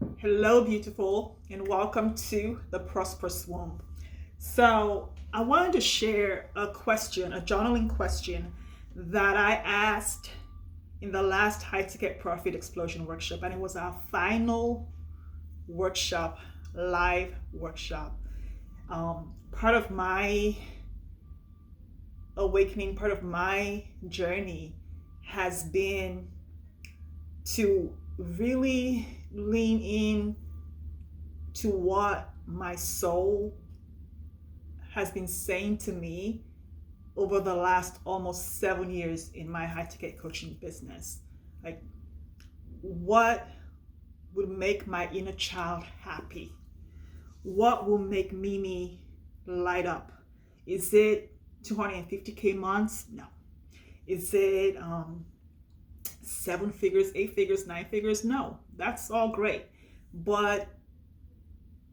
Hello, beautiful, and welcome to the Prosperous Womb. So, I wanted to share a journaling question that I asked in the last High Ticket Profit Explosion workshop, and it was our final workshop, live workshop. Part of my awakening, part of my journey has been to really lean in to what my soul has been saying to me over the last almost 7 years in my high ticket coaching business. Like, what would make my inner child happy? What will make Mimi light up? Is it 250K months? No. Is it seven figures, eight figures, nine figures? No, that's all great. But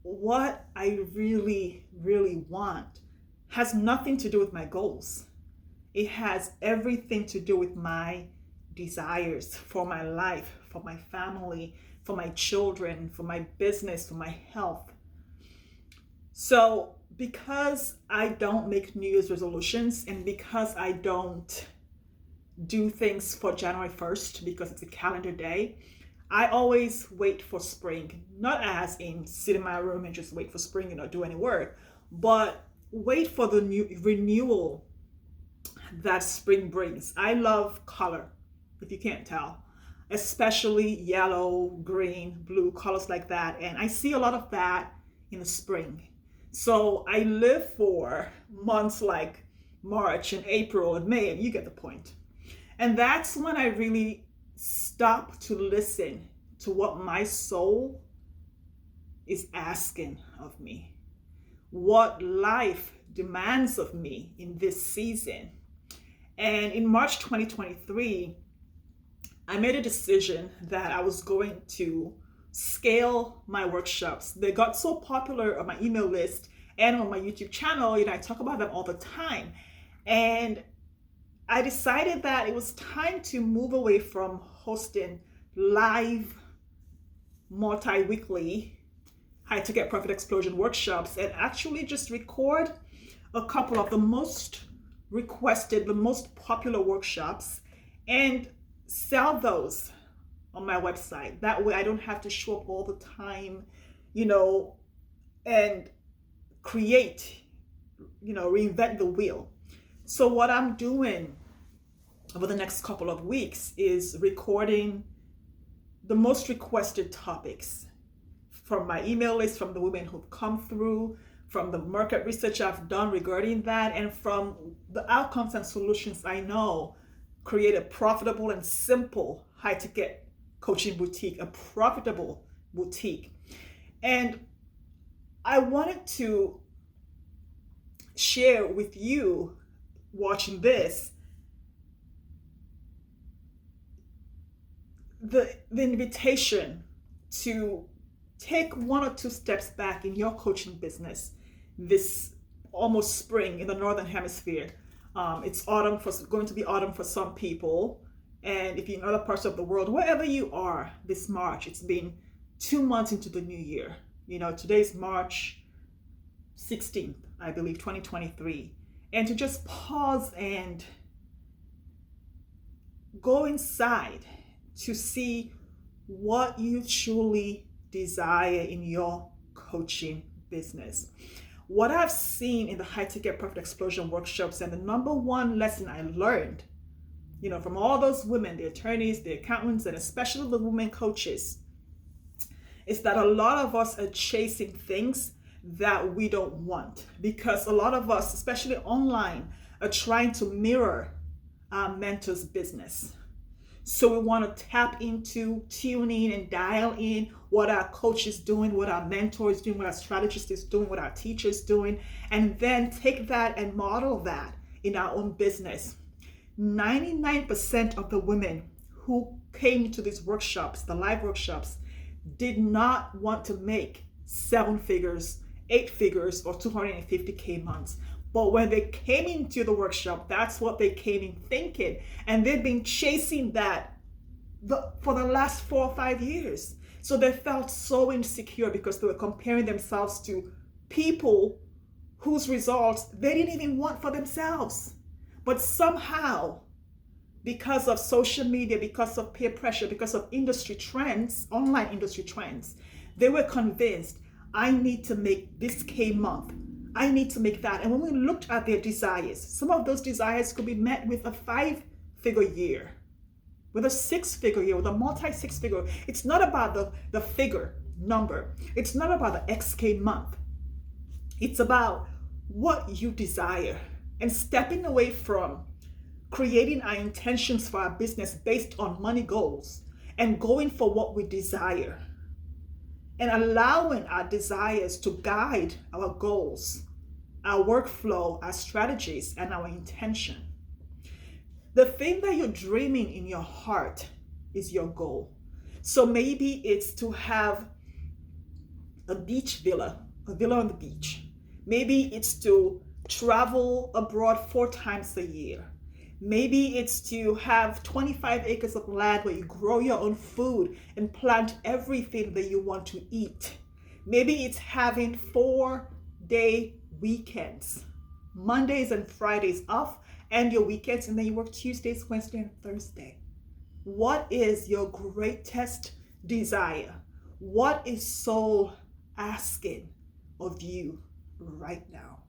what I really, really want has nothing to do with my goals. It has everything to do with my desires for my life, for my family, for my children, for my business, for my health. So, because I don't make New Year's resolutions and because I don't do things for January 1st because it's a calendar day, I always wait for spring. Not as in sit in my room and just wait for spring and not do any work, but wait for the new renewal that spring brings. I love color, if you can't tell, especially yellow, green, blue, colors like that. And I see a lot of that in the spring. So I live for months like March and April and May, and you get the point. And that's when I really stop to listen to what my soul is asking of me, what life demands of me in this season. And in March 2023, I made a decision that I was going to scale my workshops. They got so popular on my email list and on my YouTube channel, I talk about them all the time. And I decided that it was time to move away from hosting live multi-weekly high ticket profit explosion workshops and actually just record a couple of the most requested, the most popular workshops and sell those on my website. That way I don't have to show up all the time, and create, reinvent the wheel. So what I'm doing over the next couple of weeks is recording the most requested topics from my email list, from the women who've come through, from the market research I've done regarding that, and from the outcomes and solutions I know create a profitable and simple high ticket coaching boutique, a profitable boutique. And I wanted to share with you watching this the invitation to take one or two steps back in your coaching business this almost spring in the northern hemisphere. It's going to be autumn for some people, and if you're in other parts of the world, wherever you are, this March, it's been 2 months into the new year. Today's March 16th, I believe, 2023, and to just pause and go inside to see what you truly desire in your coaching business. What I've seen in the high ticket profit explosion workshops, and the number one lesson I learned, from all those women, the attorneys, the accountants, and especially the women coaches, is that a lot of us are chasing things that we don't want, because a lot of us, especially online, are trying to mirror our mentor's business. So we want to tap into, tune in, and dial in what our coach is doing, what our mentor is doing, what our strategist is doing, what our teacher is doing, and then take that and model that in our own business. 99% of the women who came to these workshops, the live workshops, did not want to make 7 figures, 8 figures, or 250K months. But when they came into the workshop, that's what they came in thinking. And they've been chasing that for the last 4 or 5 years. So they felt so insecure because they were comparing themselves to people whose results they didn't even want for themselves. But somehow, because of social media, because of peer pressure, because of industry trends, online industry trends, they were convinced, I need to make this K month. I need to make that. And when we looked at their desires, some of those desires could be met with a 5-figure year, with a 6-figure year, with a multi-6-figure. It's not about the figure number. It's not about the XK month. It's about what you desire, and stepping away from creating our intentions for our business based on money goals and going for what we desire, and allowing our desires to guide our goals, our workflow, our strategies, and our intention. The thing that you're dreaming in your heart is your goal. So maybe it's to have a beach villa, a villa on the beach. Maybe it's to travel abroad 4 times a year. Maybe it's to have 25 acres of land where you grow your own food and plant everything that you want to eat. Maybe it's having 4-day weekends, Mondays and Fridays off, and your weekends, and then you work Tuesdays, Wednesday, and Thursday. What is your greatest desire? What is soul asking of you right now?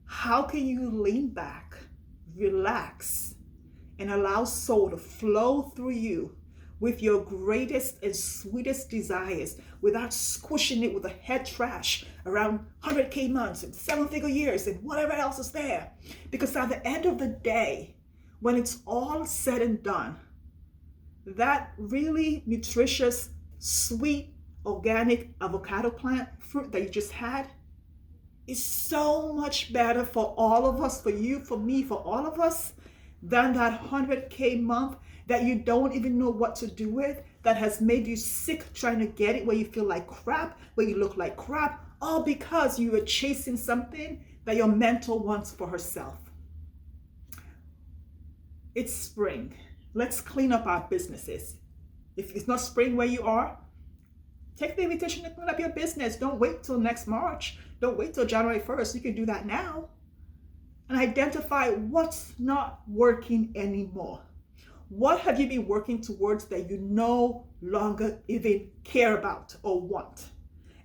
How can you lean back, relax, and allow soul to flow through you with your greatest and sweetest desires without squishing it with a head trash around 100K months and 7-figure years and whatever else is there? Because at the end of the day, when it's all said and done, that really nutritious, sweet, organic avocado plant fruit that you just had is so much better for all of us, for you, for me, for all of us, than that 100K month that you don't even know what to do with, that has made you sick trying to get it, where you feel like crap, where you look like crap, all because you were chasing something that your mentor wants for herself. It's spring. Let's clean up our businesses. If it's not spring where you are, take the invitation to clean up your business. Don't wait till next March. Don't wait till January 1st. You can do that now. And identify what's not working anymore. What have you been working towards that you no longer even care about or want?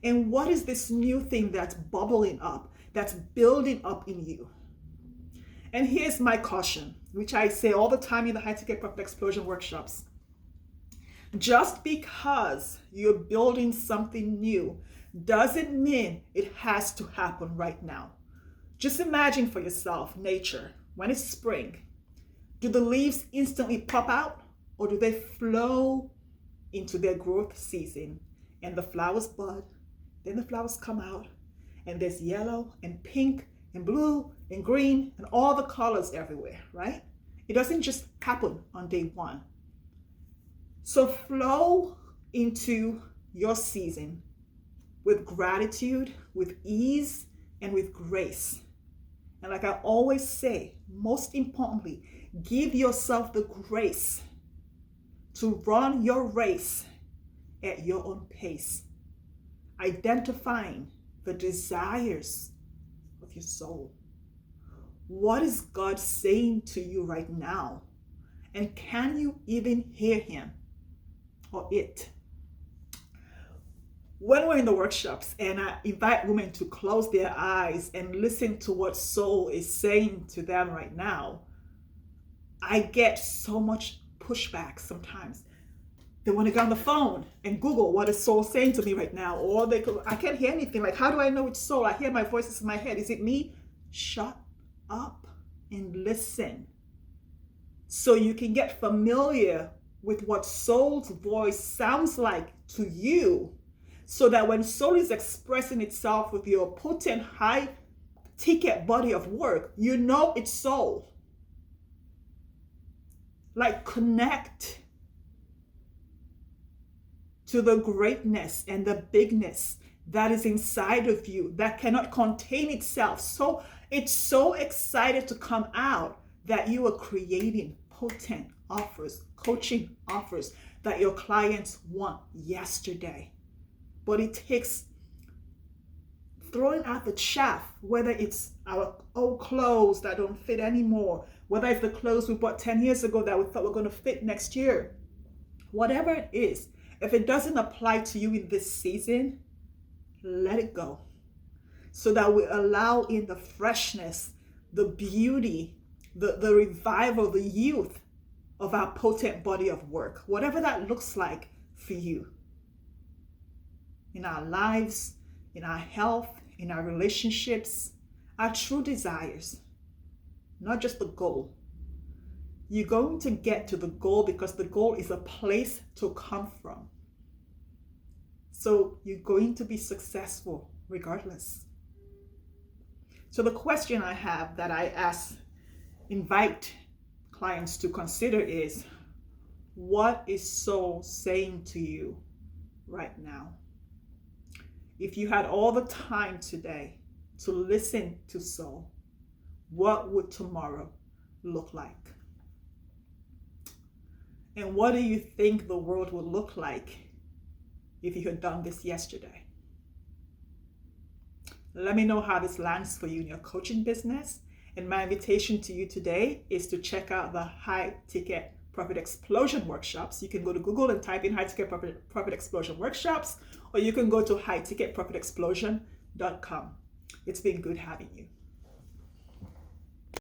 And what is this new thing that's bubbling up, that's building up in you? And here's my caution, which I say all the time in the High Ticket Profit Explosion workshops. Just because you're building something new doesn't mean it has to happen right now. Just imagine for yourself nature. When it's spring, do the leaves instantly pop out, or do they flow into their growth season and the flowers bud, then the flowers come out, and there's yellow and pink and blue and green and all the colors everywhere, right? It doesn't just happen on day one. So flow into your season with gratitude, with ease, and with grace. And like I always say, most importantly, give yourself the grace to run your race at your own pace, identifying the desires of your soul. What is God saying to you right now? And can you even hear him or it? When we're in the workshops and I invite women to close their eyes and listen to what soul is saying to them right now, I get so much pushback sometimes. They want to get on the phone and Google what is soul saying to me right now, or they go, I can't hear anything. Like, how do I know it's soul? I hear my voices in my head. Is it me? Shut up and listen, so you can get familiar with what soul's voice sounds like to you, so that when soul is expressing itself with your potent, high ticket body of work, you know it's soul. Like, connect to the greatness and the bigness that is inside of you that cannot contain itself. So it's so excited to come out that you are creating potent offers, coaching offers that your clients want yesterday. But it takes throwing out the chaff, whether it's our old clothes that don't fit anymore, whether it's the clothes we bought 10 years ago that we thought were going to fit next year. Whatever it is, if it doesn't apply to you in this season, let it go. So that we allow in the freshness, the beauty, the revival, the youth of our potent body of work, whatever that looks like for you. In our lives, in our health, in our relationships, our true desires, not just the goal. You're going to get to the goal because the goal is a place to come from. So you're going to be successful regardless. So the question I have that I invite clients to consider is, what is soul saying to you right now? If you had all the time today to listen to soul, what would tomorrow look like? And what do you think the world would look like if you had done this yesterday? Let me know how this lands for you in your coaching business. And my invitation to you today is to check out the high ticket profit explosion workshops. You can go to Google and type in high ticket profit explosion workshops, or you can go to highticketprofitexplosion.com. It's been good having you.